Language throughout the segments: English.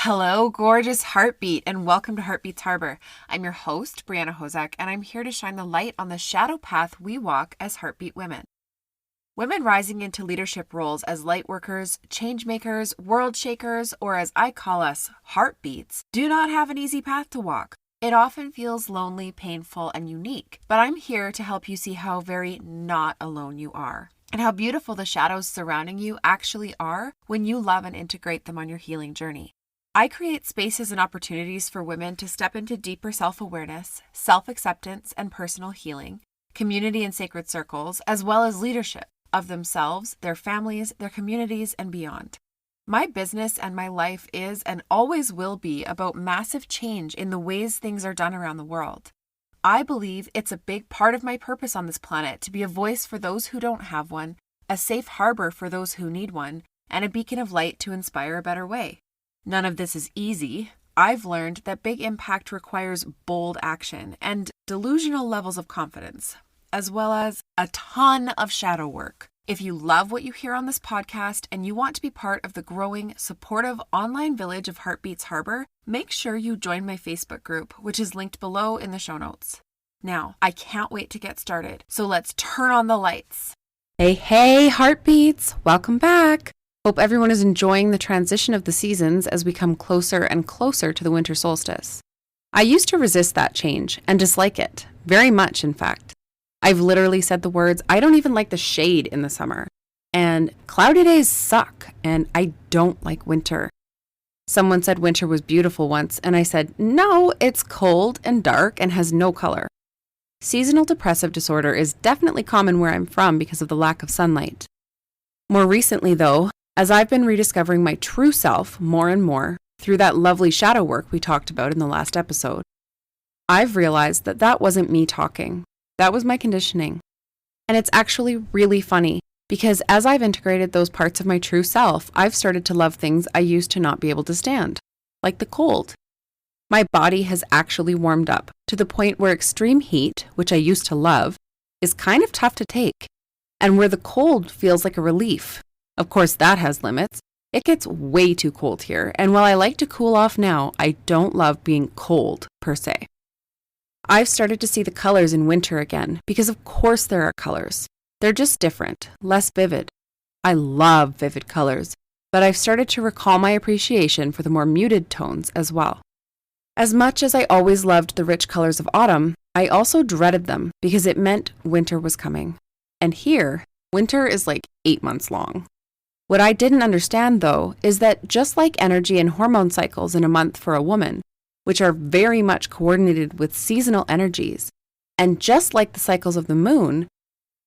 Hello, gorgeous heartbeat, and welcome to Heartbeats Harbor. I'm your host, Brianna Hozak, and I'm here to shine the light on the shadow path we walk as heartbeat women. Women rising into leadership roles as lightworkers, changemakers, worldshakers, or as I call us, heartbeats, do not have an easy path to walk. It often feels lonely, painful, and unique, but I'm here to help you see how very not alone you are, and how beautiful the shadows surrounding you actually are when you love and integrate them on your healing journey. I create spaces and opportunities for women to step into deeper self-awareness, self-acceptance, and personal healing, community and sacred circles, as well as leadership of themselves, their families, their communities, and beyond. My business and my life is and always will be about massive change in the ways things are done around the world. I believe it's a big part of my purpose on this planet to be a voice for those who don't have one, a safe harbor for those who need one, and a beacon of light to inspire a better way. None of this is easy. I've learned that big impact requires bold action and delusional levels of confidence, as well as a ton of shadow work. If you love what you hear on this podcast and you want to be part of the growing, supportive online village of Heartbeats Harbor, make sure you join my Facebook group, which is linked below in the show notes. Now, I can't wait to get started, so let's turn on the lights. Hey, Heartbeats! Welcome back! Hope everyone is enjoying the transition of the seasons as we come closer and closer to the winter solstice. I used to resist that change and dislike it, very much in fact. I've literally said the words, I don't even like the shade in the summer, and cloudy days suck, and I don't like winter. Someone said winter was beautiful once, and I said, no, it's cold and dark and has no color. Seasonal depressive disorder is definitely common where I'm from because of the lack of sunlight. More recently, though, as I've been rediscovering my true self more and more through that lovely shadow work we talked about in the last episode, I've realized that that wasn't me talking. That was my conditioning. And it's actually really funny because as I've integrated those parts of my true self, I've started to love things I used to not be able to stand, like the cold. My body has actually warmed up to the point where extreme heat, which I used to love, is kind of tough to take, and where the cold feels like a relief. Of course, that has limits. It gets way too cold here, and while I like to cool off now, I don't love being cold, per se. I've started to see the colors in winter again, because of course there are colors. They're just different, less vivid. I love vivid colors, but I've started to recall my appreciation for the more muted tones as well. As much as I always loved the rich colors of autumn, I also dreaded them because it meant winter was coming. And here, winter is like 8 months long. What I didn't understand, though, is that just like energy and hormone cycles in a month for a woman, which are very much coordinated with seasonal energies, and just like the cycles of the moon,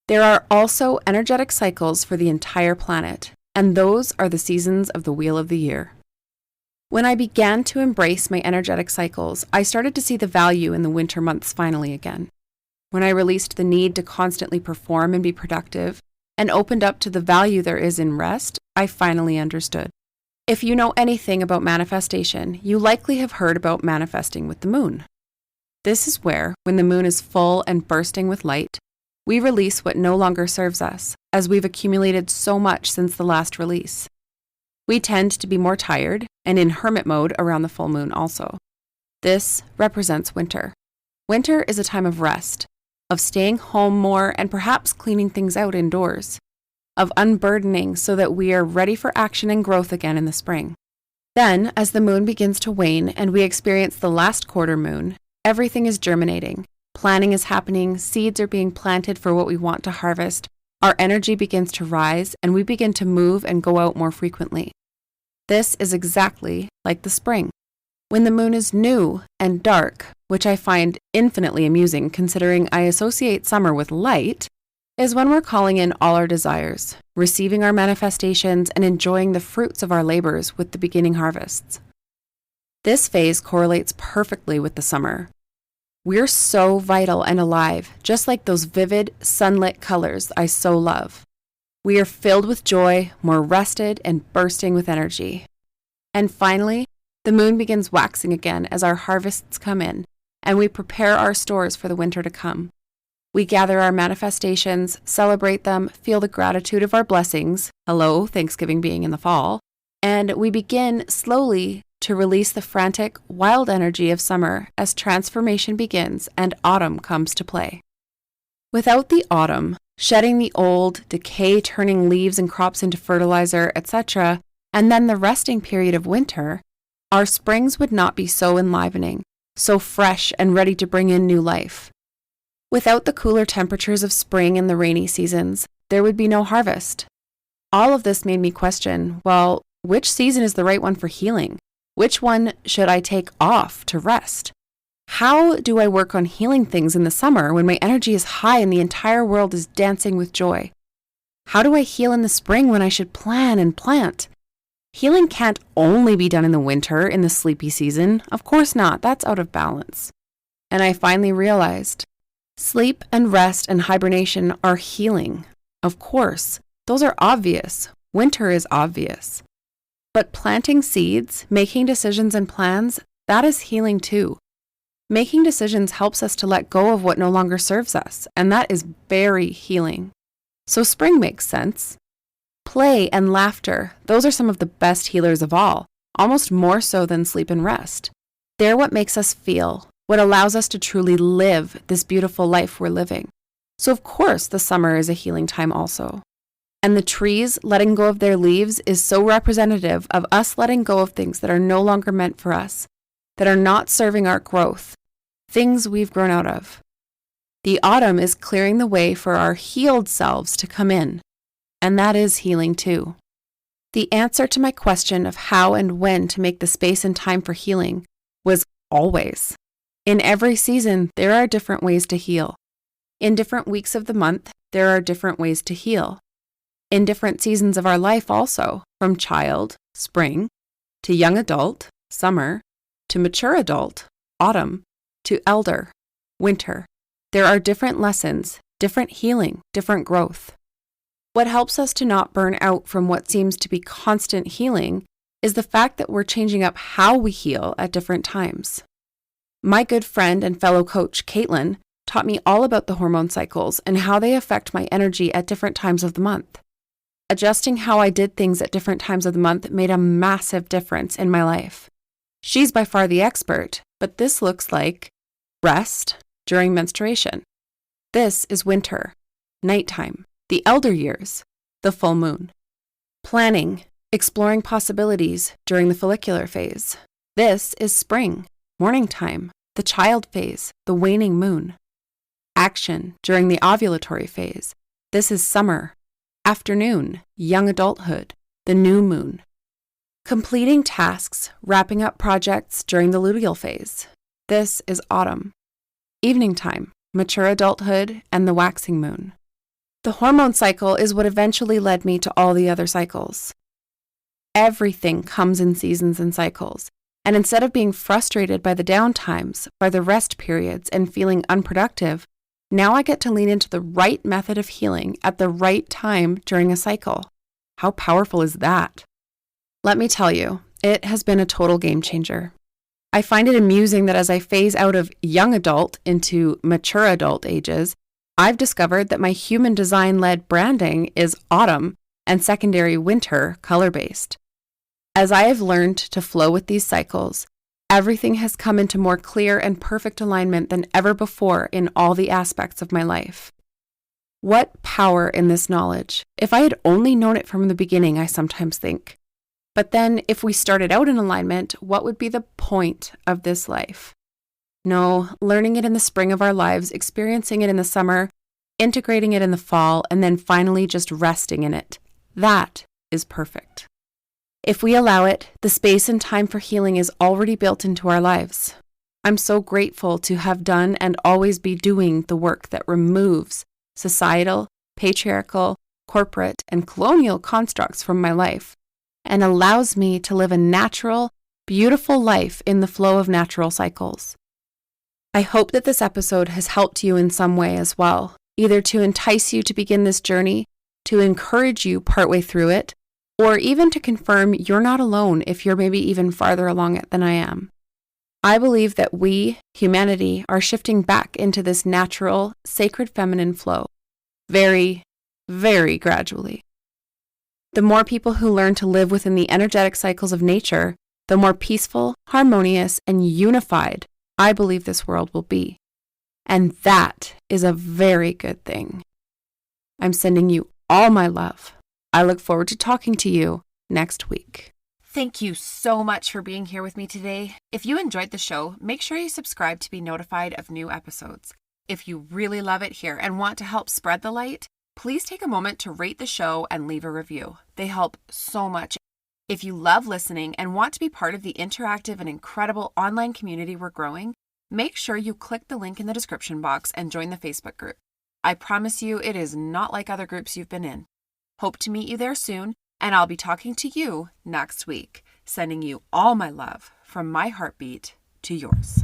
there are also energetic cycles for the entire planet, and those are the seasons of the wheel of the year. When I began to embrace my energetic cycles, I started to see the value in the winter months finally again. When I released the need to constantly perform and be productive, and opened up to the value there is in rest, I finally understood. If you know anything about manifestation, you likely have heard about manifesting with the moon. This is where, when the moon is full and bursting with light, we release what no longer serves us, as we've accumulated so much since the last release. We tend to be more tired, and in hermit mode around the full moon also. This represents winter. Winter is a time of rest, of staying home more and perhaps cleaning things out indoors, of unburdening so that we are ready for action and growth again in the spring. Then, as the moon begins to wane and we experience the last quarter moon, everything is germinating, planning is happening, seeds are being planted for what we want to harvest, our energy begins to rise, and we begin to move and go out more frequently. This is exactly like the spring. When the moon is new and dark, which I find infinitely amusing considering I associate summer with light, is when we're calling in all our desires, receiving our manifestations, and enjoying the fruits of our labors with the beginning harvests. This phase correlates perfectly with the summer. We're so vital and alive, just like those vivid, sunlit colors I so love. We are filled with joy, more rested, and bursting with energy. And finally, the moon begins waxing again as our harvests come in, and we prepare our stores for the winter to come. We gather our manifestations, celebrate them, feel the gratitude of our blessings, hello, Thanksgiving being in the fall, and we begin slowly to release the frantic, wild energy of summer as transformation begins and autumn comes to play. Without the autumn, shedding the old, decay turning leaves and crops into fertilizer, etc., and then the resting period of winter, our springs would not be so enlivening, so fresh and ready to bring in new life. Without the cooler temperatures of spring and the rainy seasons, there would be no harvest. All of this made me question, well, which season is the right one for healing? Which one should I take off to rest? How do I work on healing things in the summer when my energy is high and the entire world is dancing with joy? How do I heal in the spring when I should plan and plant? Healing can't only be done in the winter, in the sleepy season. Of course not. That's out of balance. And I finally realized sleep and rest and hibernation are healing. Of course, those are obvious. Winter is obvious. But planting seeds, making decisions and plans, that is healing too. Making decisions helps us to let go of what no longer serves us, and that is very healing. So spring makes sense. Play and laughter, those are some of the best healers of all, almost more so than sleep and rest. They're what makes us feel, what allows us to truly live this beautiful life we're living. So of course the summer is a healing time also. And the trees letting go of their leaves is so representative of us letting go of things that are no longer meant for us, that are not serving our growth, things we've grown out of. The autumn is clearing the way for our healed selves to come in, and that is healing too. The answer to my question of how and when to make the space and time for healing was always. In every season, there are different ways to heal. In different weeks of the month, there are different ways to heal. In different seasons of our life also, from child, spring, to young adult, summer, to mature adult, autumn, to elder, winter. There are different lessons, different healing, different growth. What helps us to not burn out from what seems to be constant healing is the fact that we're changing up how we heal at different times. My good friend and fellow coach, Caitlin, taught me all about the hormone cycles and how they affect my energy at different times of the month. Adjusting how I did things at different times of the month made a massive difference in my life. She's by far the expert, but this looks like rest during menstruation. This is winter, nighttime, the elder years, the full moon. Planning, exploring possibilities during the follicular phase. This is spring, morning time, the child phase, the waning moon. Action during the ovulatory phase. This is summer, afternoon, young adulthood, the new moon. Completing tasks, wrapping up projects during the luteal phase. This is autumn. Evening time, mature adulthood, and the waxing moon. The hormone cycle is what eventually led me to all the other cycles. Everything comes in seasons and cycles, and instead of being frustrated by the downtimes, by the rest periods, and feeling unproductive, now I get to lean into the right method of healing at the right time during a cycle. How powerful is that? Let me tell you, it has been a total game changer. I find it amusing that as I phase out of young adult into mature adult ages, I've discovered that my human design-led branding is autumn and secondary winter color-based. As I have learned to flow with these cycles, everything has come into more clear and perfect alignment than ever before in all the aspects of my life. What power in this knowledge! If I had only known it from the beginning, I sometimes think. But then, if we started out in alignment, what would be the point of this life? No, learning it in the spring of our lives, experiencing it in the summer, integrating it in the fall, and then finally just resting in it. That is perfect. If we allow it, the space and time for healing is already built into our lives. I'm so grateful to have done and always be doing the work that removes societal, patriarchal, corporate, and colonial constructs from my life and allows me to live a natural, beautiful life in the flow of natural cycles. I hope that this episode has helped you in some way as well, either to entice you to begin this journey, to encourage you partway through it, or even to confirm you're not alone if you're maybe even farther along it than I am. I believe that we, humanity, are shifting back into this natural, sacred feminine flow, very, very gradually. The more people who learn to live within the energetic cycles of nature, the more peaceful, harmonious, and unified I believe this world will be. And that is a very good thing. I'm sending you all my love. I look forward to talking to you next week. Thank you so much for being here with me today. If you enjoyed the show, make sure you subscribe to be notified of new episodes. If you really love it here and want to help spread the light, please take a moment to rate the show and leave a review. They help so much. If you love listening and want to be part of the interactive and incredible online community we're growing, make sure you click the link in the description box and join the Facebook group. I promise you it is not like other groups you've been in. Hope to meet you there soon, and I'll be talking to you next week, sending you all my love from my heartbeat to yours.